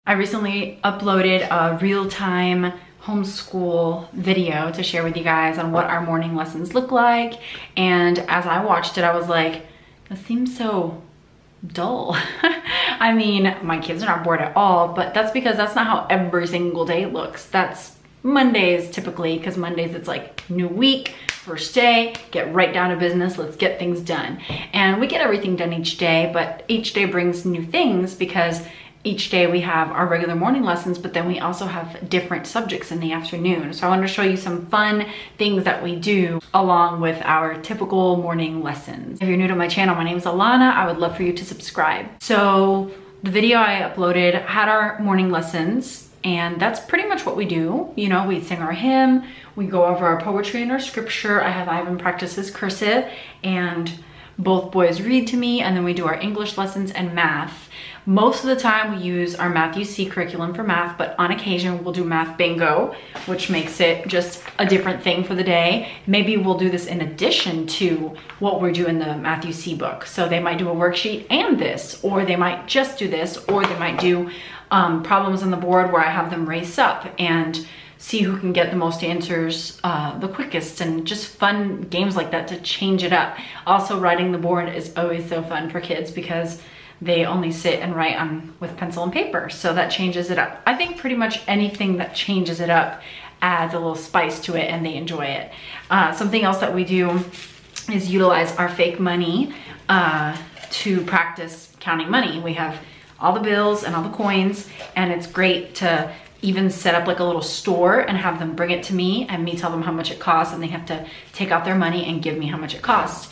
I recently uploaded a real-time homeschool video to share with you guys on what our morning lessons look like. And as I watched it, I was like, this seems so dull. I mean, my kids are not bored at all, but that's because that's not how every single day looks. That's Mondays typically, because Mondays it's like new week, first day, get right down to business, let's get things done. And we get everything done each day, but each day brings new things because each day we have our regular morning lessons, but then we also have different subjects in the afternoon. So I want to show you some fun things that we do along with our typical morning lessons. If you're new to my channel, my name is Alana. I would love for you to subscribe. So the video I uploaded had our morning lessons, and that's pretty much what we do. You know, we sing our hymn, we go over our poetry and our scripture. I have Ivan practice his cursive, and both boys read to me, and then we do our English lessons and math. Most of the time we use our Math UC curriculum for math, but on occasion we'll do math bingo, which makes it just a different thing for the day. Maybe we'll do this in addition to what we're doing in the Math UC book. So they might do a worksheet and this, or they might just do this, or they might do problems on the board where I have them race up and see who can get the most answers the quickest, and just fun games like that to change it up. Also, writing the board is always so fun for kids because they only sit and write with pencil and paper, so that changes it up. I think pretty much anything that changes it up adds a little spice to it and they enjoy it. Something else that we do is utilize our fake money to practice counting money. We have all the bills and all the coins, and it's great to even set up like a little store and have them bring it to me and me tell them how much it costs, and they have to take out their money and give me how much it costs.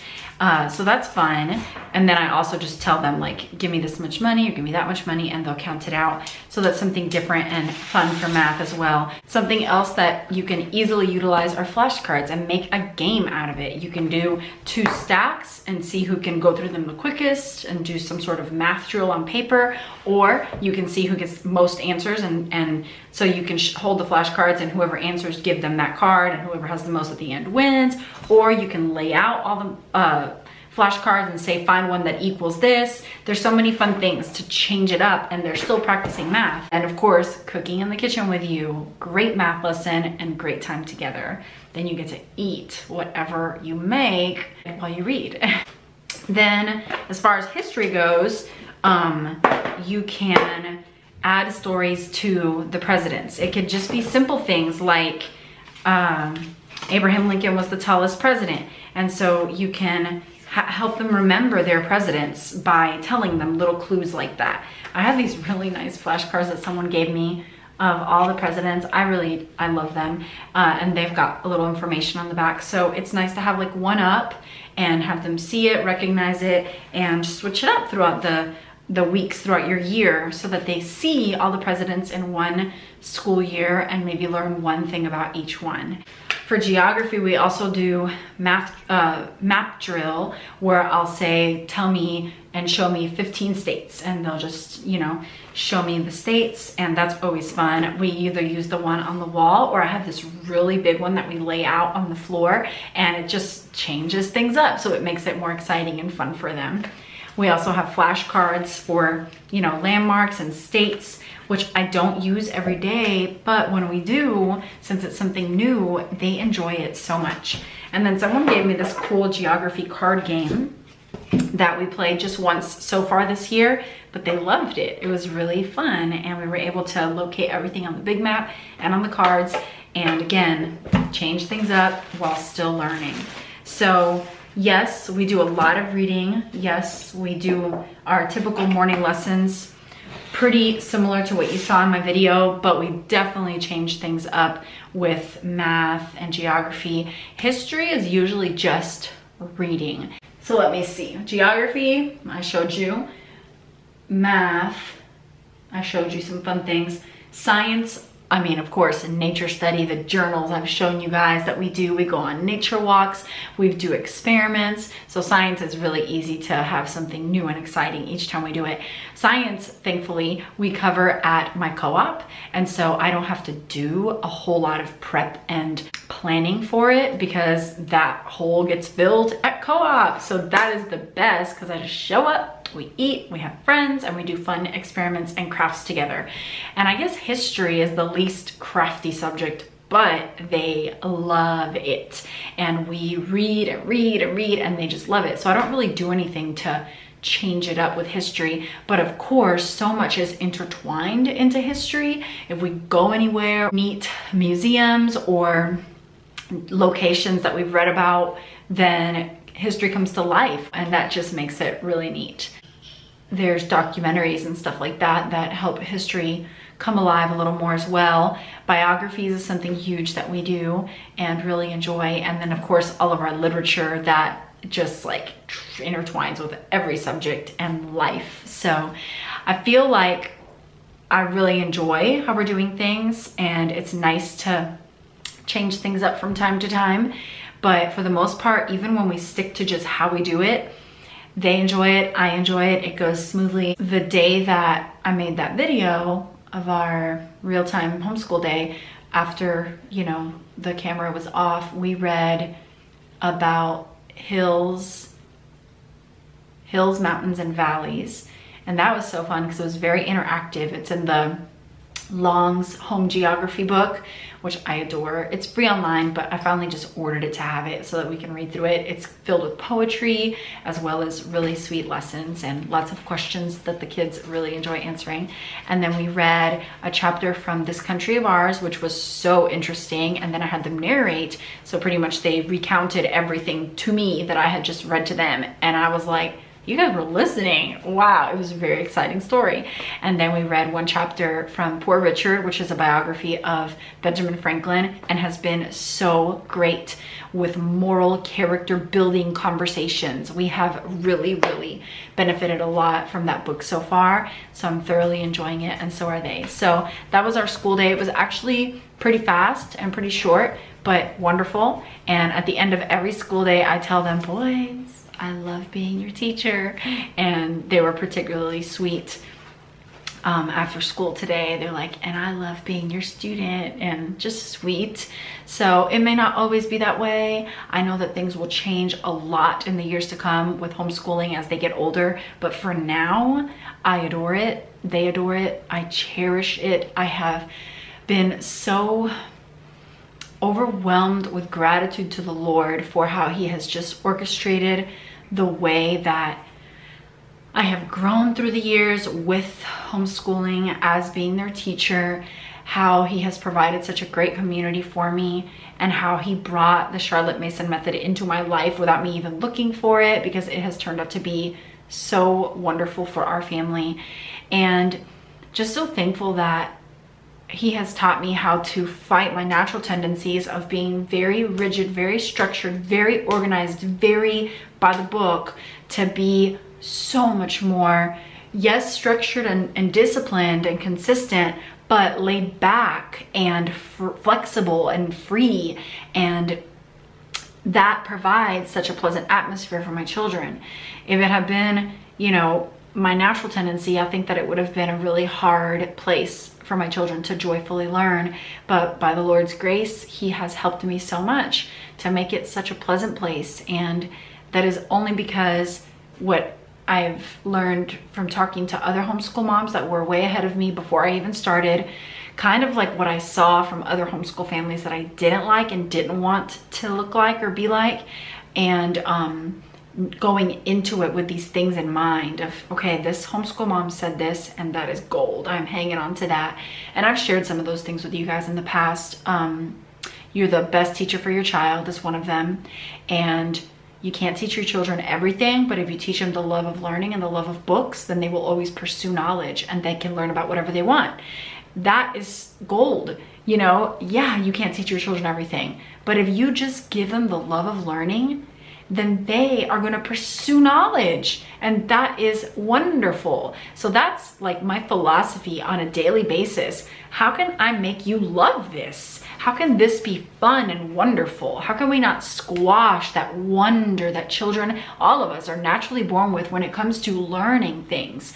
So that's fun. And then I also just tell them, like, give me this much money or give me that much money, and they'll count it out. So that's something different and fun for math as well. Something else that you can easily utilize are flashcards and make a game out of it. You can do 2 stacks and see who can go through them the quickest and do some sort of math drill on paper, or you can see who gets most answers, and so you can hold the flashcards, and whoever answers, give them that card, and whoever has the most at the end wins. Or you can lay out all the flashcards and say, find one that equals this. There's so many fun things to change it up, and they're still practicing math. And of course, cooking in the kitchen with you, great math lesson and great time together. Then you get to eat whatever you make while you read. Then as far as history goes, you can add stories to the presidents. It could just be simple things like Abraham Lincoln was the tallest president, and so you can help them remember their presidents by telling them little clues like that. I have these really nice flashcards that someone gave me of all the presidents. I love them, and they've got a little information on the back, so it's nice to have like one up and have them see it, recognize it, and switch it up throughout the weeks throughout your year, so that they see all the presidents in one school year and maybe learn one thing about each one. For geography, we also do map drill, where I'll say, tell me and show me 15 states, and they'll just, you know, show me the states, and that's always fun. We either use the one on the wall, or I have this really big one that we lay out on the floor, and it just changes things up, so it makes it more exciting and fun for them. We also have flashcards for, you know, landmarks and states, which I don't use every day, but when we do, since it's something new, they enjoy it so much. And then someone gave me this cool geography card game that we played just once so far this year, but they loved it. It was really fun, and we were able to locate everything on the big map and on the cards, and again, change things up while still learning. So yes, we do a lot of reading. Yes, we do our typical morning lessons, pretty similar to what you saw in my video, but we definitely change things up with math and geography. History is usually just reading. So let me see. Geography, I showed you. Math, I showed you some fun things. Science, I mean, of course, in nature study, the journals I've shown you guys that we do. We go on nature walks, we do experiments. So science is really easy to have something new and exciting each time we do it. Science, thankfully, we cover at my co-op, and so I don't have to do a whole lot of prep and planning for it, because that hole gets filled at co-op. So that is the best, because I just show up, we eat, we have friends, and we do fun experiments and crafts together. And I guess history is the least crafty subject, but they love it. And we read and read and read, and they just love it. So I don't really do anything to change it up with history, but of course so much is intertwined into history. If we go anywhere, neat museums or locations that we've read about, then history comes to life, and that just makes it really neat. There's documentaries and stuff like that that help history come alive a little more as well. Biographies is something huge that we do and really enjoy, and then of course all of our literature that just like intertwines with every subject and life. So I feel like I really enjoy how we're doing things, and it's nice to change things up from time to time. But for the most part, even when we stick to just how we do it, they enjoy it, I enjoy it, it goes smoothly. The day that I made that video of our real-time homeschool day, after, you know, the camera was off, we read about hills, mountains, and valleys. And that was so fun because it was very interactive. It's in the Long's Home Geography book, which I adore. It's free online, but I finally just ordered it to have it so that we can read through it. It's filled with poetry as well as really sweet lessons and lots of questions that the kids really enjoy answering. And then we read a chapter from This Country of Ours, which was so interesting. And then I had them narrate. So pretty much they recounted everything to me that I had just read to them. And I was like, you guys were listening. Wow, it was a very exciting story. And then we read one chapter from Poor Richard, which is a biography of Benjamin Franklin, and has been so great with moral character building conversations. We have really, really benefited a lot from that book so far. So I'm thoroughly enjoying it, and so are they. So that was our school day. It was actually pretty fast and pretty short, but wonderful. And at the end of every school day, I tell them, boys, I love being your teacher. And they were particularly sweet after school today. They're like, and I love being your student, and just sweet. So it may not always be that way. I know that things will change a lot in the years to come with homeschooling as they get older, but for now, I adore it. They adore it. I cherish it. I have been so overwhelmed with gratitude to the Lord for how he has just orchestrated the way that I have grown through the years with homeschooling as being their teacher, how he has provided such a great community for me, and how he brought the Charlotte Mason method into my life without me even looking for it, because it has turned out to be so wonderful for our family. And just so thankful that he has taught me how to fight my natural tendencies of being very rigid, very structured, very organized, very by the book, to be so much more, yes, structured and disciplined and consistent, but laid back and flexible and free. And that provides such a pleasant atmosphere for my children. If it had been, you know, my natural tendency, I think that it would have been a really hard place for my children to joyfully learn. But by the Lord's grace, he has helped me so much to make it such a pleasant place. And that is only because what I've learned from talking to other homeschool moms that were way ahead of me before I even started, kind of like what I saw from other homeschool families that I didn't like and didn't want to look like or be like, and going into it with these things in mind of, okay, this homeschool mom said this, and that is gold. I'm hanging on to that. And I've shared some of those things with you guys in the past. You're the best teacher for your child is one of them. And you can't teach your children everything, but if you teach them the love of learning and the love of books, then they will always pursue knowledge and they can learn about whatever they want. That is gold. You know, yeah, you can't teach your children everything, but if you just give them the love of learning, then they are going to pursue knowledge, and that is wonderful. So that's like my philosophy on a daily basis. How can I make you love this? How can this be fun and wonderful? How can we not squash that wonder that children, all of us, are naturally born with when it comes to learning things?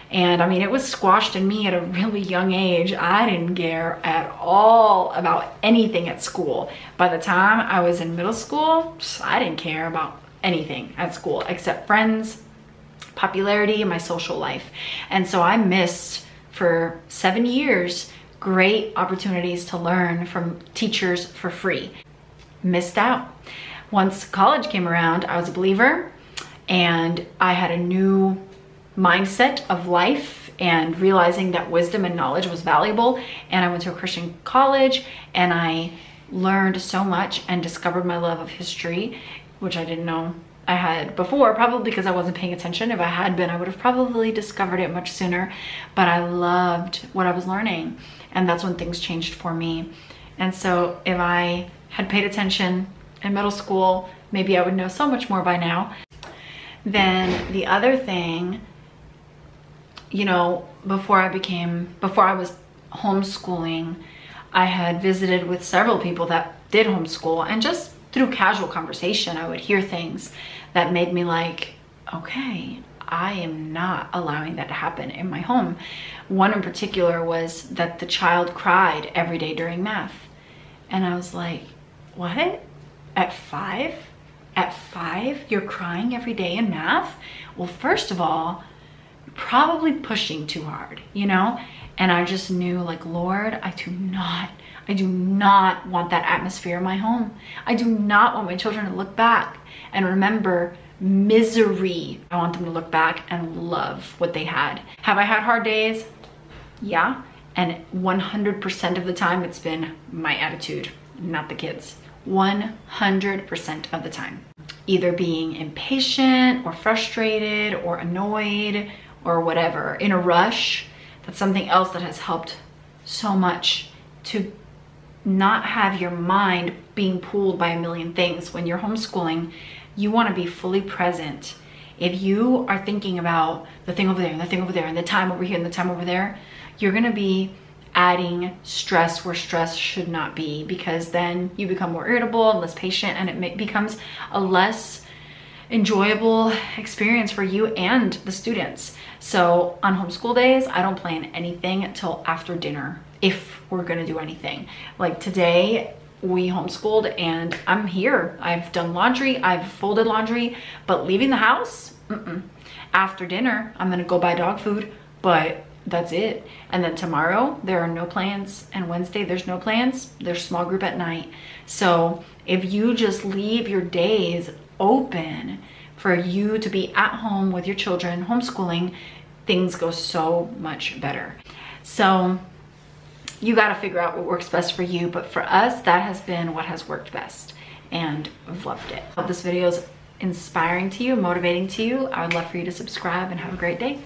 And I mean, it was squashed in me at a really young age. I didn't care at all about anything at school. By the time I was in middle school, I didn't care about anything at school except friends, popularity in my social life. And so I missed for 7 years great opportunities to learn from teachers for free. Missed out. Once college came around, I was a believer and I had a new mindset of life and realizing that wisdom and knowledge was valuable. And I went to a Christian college and I learned so much and discovered my love of history, which I didn't know I had before, probably because I wasn't paying attention. If I had been, I would have probably discovered it much sooner, but I loved what I was learning. And that's when things changed for me. And so if I had paid attention in middle school, maybe I would know so much more by now. Then the other thing, you know, before I was homeschooling, I had visited with several people that did homeschool, and just through casual conversation, I would hear things that made me like, okay, I am not allowing that to happen in my home. One in particular was that the child cried every day during math. And I was like, what? At 5? At 5, you're crying every day in math? Well, first of all, probably pushing too hard, you know? And I just knew, like, Lord, I do not want that atmosphere in my home. I do not want my children to look back and remember misery. I want them to look back and love what they had. Have I had hard days? Yeah. And 100% of the time, it's been my attitude, not the kids. 100% of the time. Either being impatient or frustrated or annoyed or whatever, in a rush. That's something else that has helped so much, to not have your mind being pulled by a million things. When you're homeschooling, you want to be fully present. If you are thinking about the thing over there and the thing over there and the time over here and the time over there, you're going to be adding stress where stress should not be, because then you become more irritable and less patient, and it becomes a less enjoyable experience for you and the students. So on homeschool days, I don't plan anything until after dinner, if we're gonna do anything. Like today, we homeschooled and I'm here. I've done laundry, I've folded laundry, but leaving the house, after dinner, I'm gonna go buy dog food, but that's it. And then tomorrow, there are no plans. And Wednesday, there's no plans. There's small group at night. So if you just leave your days open for you to be at home with your children, homeschooling, things go so much better. So you got to figure out what works best for you. But for us, that has been what has worked best, and I've loved it. I hope this video is inspiring to you, motivating to you. I would love for you to subscribe and have a great day.